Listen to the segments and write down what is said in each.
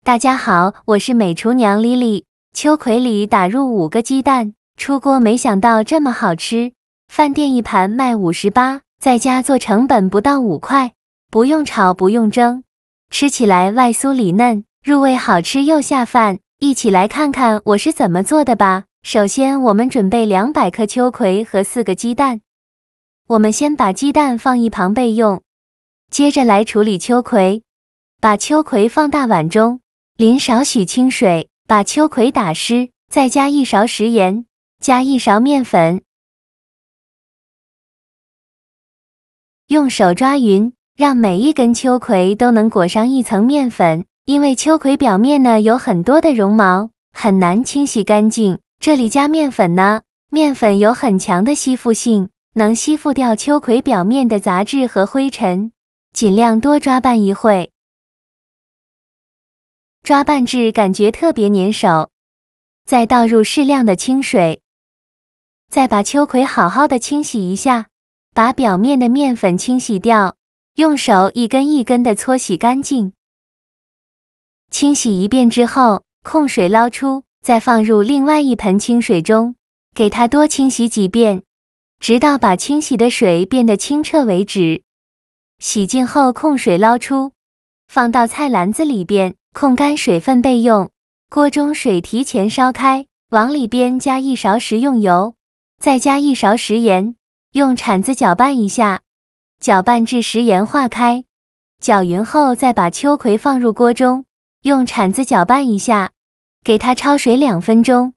大家好，我是美厨娘 Lily。秋葵里打入5个鸡蛋，出锅没想到这么好吃。饭店一盘卖58，在家做成本不到5块，不用炒不用蒸，吃起来外酥里嫩，入味好吃又下饭。一起来看看我是怎么做的吧。首先我们准备200克秋葵和4个鸡蛋，我们先把鸡蛋放一旁备用，接着来处理秋葵。把秋葵放大碗中，淋少许清水，把秋葵打湿，再加1勺食盐，加1勺面粉，用手抓匀，让每一根秋葵都能裹上一层面粉。因为秋葵表面呢有很多的绒毛，很难清洗干净。这里加面粉呢，面粉有很强的吸附性，能吸附掉秋葵表面的杂质和灰尘。尽量多抓拌一会，抓拌至感觉特别粘手，再倒入适量的清水，再把秋葵好好的清洗一下，把表面的面粉清洗掉，用手一根一根的搓洗干净。清洗一遍之后，控水捞出，再放入另外一盆清水中，给它多清洗几遍，直到把清洗的水变得清澈为止。洗净后控水捞出，放到菜篮子里边，控干水分备用。锅中水提前烧开，往里边加1勺食用油，再加1勺食盐，用铲子搅拌一下，搅拌至食盐化开。搅匀后再把秋葵放入锅中，用铲子搅拌一下，给它焯水2分钟。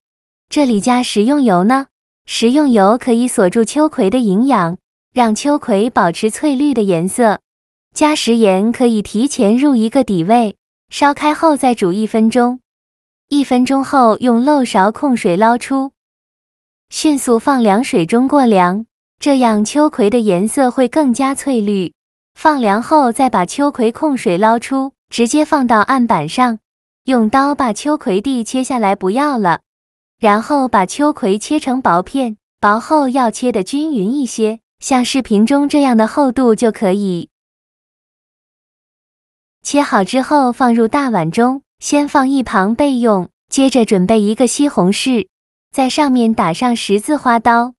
这里加食用油呢，食用油可以锁住秋葵的营养，让秋葵保持翠绿的颜色。加食盐可以提前入一个底味，烧开后再煮1分钟。1分钟后用漏勺控水捞出，迅速放凉水中过凉，这样秋葵的颜色会更加翠绿。放凉后再把秋葵控水捞出，直接放到案板上，用刀把秋葵蒂切下来不要了，然后把秋葵切成薄片，薄后要切得均匀一些，像视频中这样的厚度就可以。切好之后放入大碗中，先放一旁备用，接着准备一个西红柿，在上面打上10字花刀，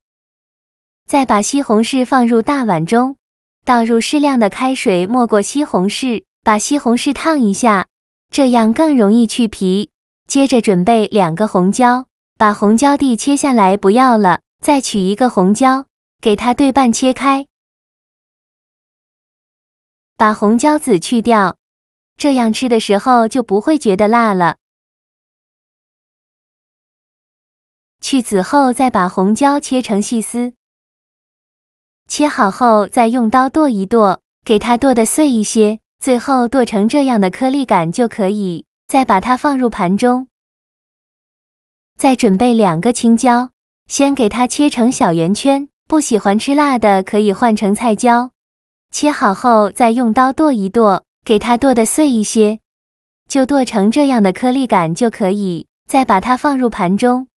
再把西红柿放入大碗中，倒入适量的开水没过西红柿，把西红柿烫一下，这样更容易去皮。接着准备2个红椒，把红椒蒂切下来不要了，再取一个红椒，给它对半切开，把红椒籽去掉，这样吃的时候就不会觉得辣了。去籽后再把红椒切成细丝，切好后再用刀剁一剁，给它剁得碎一些，最后剁成这样的颗粒感就可以。再把它放入盘中。再准备2个青椒，先给它切成小圆圈，不喜欢吃辣的可以换成菜椒。切好后再用刀剁一剁，给它剁得碎一些，就剁成这样的颗粒感就可以。再把它放入盘中。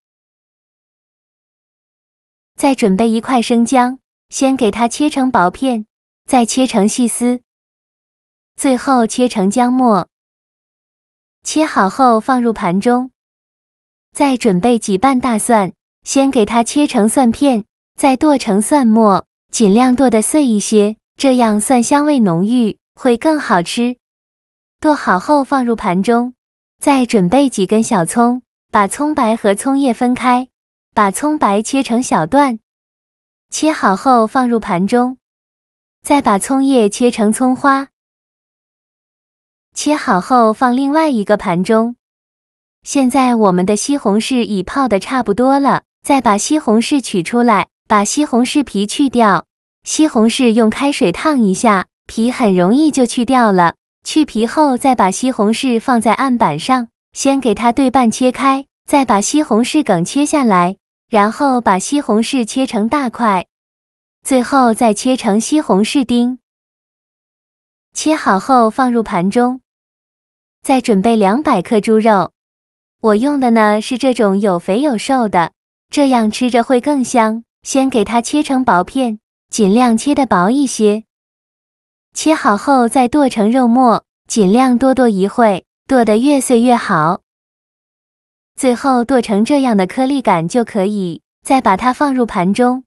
再准备1块生姜，先给它切成薄片，再切成细丝，最后切成姜末。切好后放入盘中。再准备几瓣大蒜，先给它切成蒜片，再剁成蒜末，尽量剁得碎一些，这样蒜香味浓郁，会更好吃。剁好后放入盘中。再准备几根小葱，把葱白和葱叶分开，把葱白切成小段，切好后放入盘中。再把葱叶切成葱花，切好后放另外一个盘中。现在我们的西红柿已泡得差不多了，再把西红柿取出来，把西红柿皮去掉。西红柿用开水烫一下，皮很容易就去掉了。去皮后再把西红柿放在案板上，先给它对半切开，再把西红柿梗切下来，然后把西红柿切成大块，最后再切成西红柿丁。切好后放入盘中。再准备200克猪肉，我用的呢是这种有肥有瘦的，这样吃着会更香。先给它切成薄片，尽量切得薄一些。切好后再剁成肉末，尽量多剁一会，剁得越碎越好。最后剁成这样的颗粒感就可以，再把它放入盘中。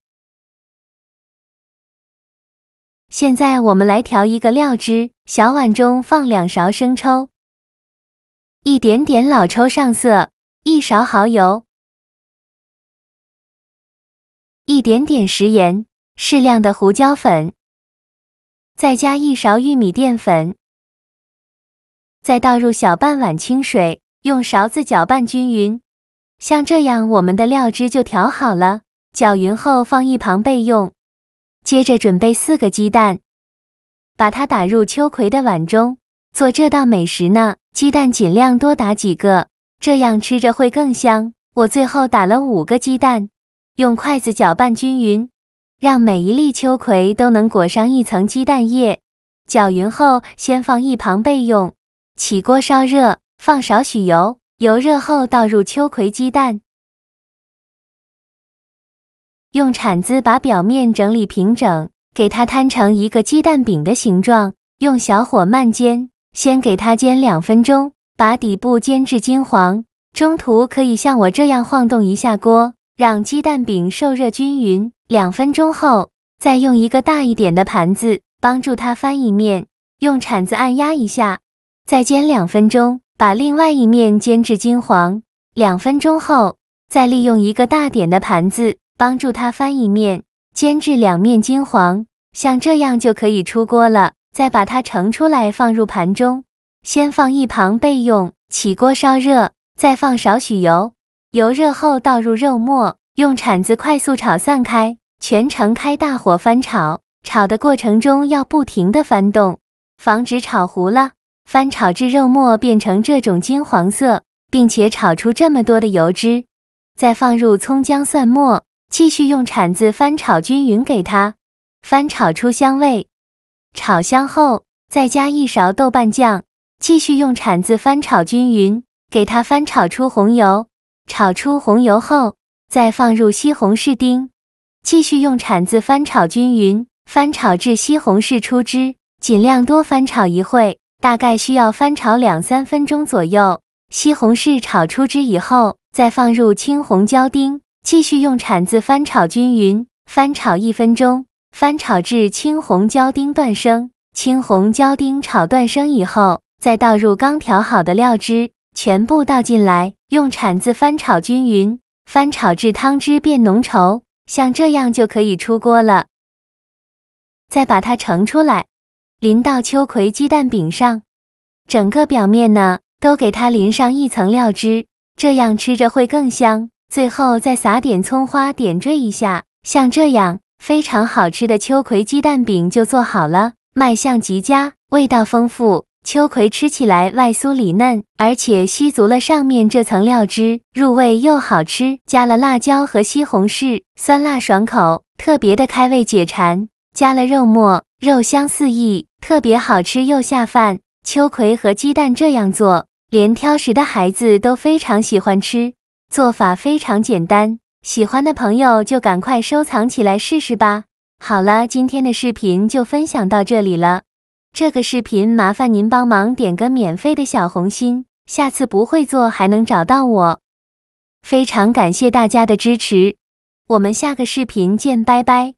现在我们来调一个料汁，小碗中放2勺生抽，一点点老抽上色，1勺蚝油，一点点食盐，适量的胡椒粉，再加1勺玉米淀粉，再倒入小半碗清水，用勺子搅拌均匀。像这样，我们的料汁就调好了，搅匀后放一旁备用。接着准备4个鸡蛋，把它打入秋葵的碗中。做这道美食呢，鸡蛋尽量多打几个，这样吃着会更香。我最后打了5个鸡蛋，用筷子搅拌均匀，让每一粒秋葵都能裹上一层鸡蛋液。搅匀后，先放一旁备用。起锅烧热，放少许油，油热后倒入秋葵鸡蛋。用铲子把表面整理平整，给它摊成一个鸡蛋饼的形状，用小火慢煎，先给它煎2分钟，把底部煎至金黄，中途可以像我这样晃动一下锅，让鸡蛋饼受热均匀。2分钟后，再用一个大一点的盘子帮助它翻一面，用铲子按压一下，再煎2分钟，把另外一面煎至金黄。2分钟后，再利用一个大点的盘子帮助它翻一面，煎至2面金黄，像这样就可以出锅了。再把它盛出来放入盘中，先放一旁备用。起锅烧热，再放少许油，油热后倒入肉末，用铲子快速炒散开，全程开大火翻炒。炒的过程中要不停地翻动，防止炒糊了。翻炒至肉末变成这种金黄色，并且炒出这么多的油脂，再放入葱姜蒜末，继续用铲子翻炒均匀，给它翻炒出香味。炒香后，再加1勺豆瓣酱，继续用铲子翻炒均匀，给它翻炒出红油。炒出红油后，再放入西红柿丁，继续用铲子翻炒均匀，翻炒至西红柿出汁，尽量多翻炒一会，大概需要翻炒2-3分钟左右。西红柿炒出汁以后，再放入青红椒丁，继续用铲子翻炒均匀，翻炒1分钟，翻炒至青红椒丁断生。青红椒丁炒断生以后，再倒入刚调好的料汁，全部倒进来，用铲子翻炒均匀，翻炒至汤汁变浓稠，像这样就可以出锅了。再把它盛出来，淋到秋葵鸡蛋饼上，整个表面呢都给它淋上一层料汁，这样吃着会更香。最后再撒点葱花点缀一下，像这样非常好吃的秋葵鸡蛋饼就做好了，卖相极佳，味道丰富。秋葵吃起来外酥里嫩，而且吸足了上面这层料汁，入味又好吃。加了辣椒和西红柿，酸辣爽口，特别的开胃解馋。加了肉末，肉香四溢，特别好吃又下饭。秋葵和鸡蛋这样做，连挑食的孩子都非常喜欢吃。做法非常简单，喜欢的朋友就赶快收藏起来试试吧。好了，今天的视频就分享到这里了。这个视频麻烦您帮忙点个免费的小红心，下次不会做还能找到我。非常感谢大家的支持，我们下个视频见，拜拜。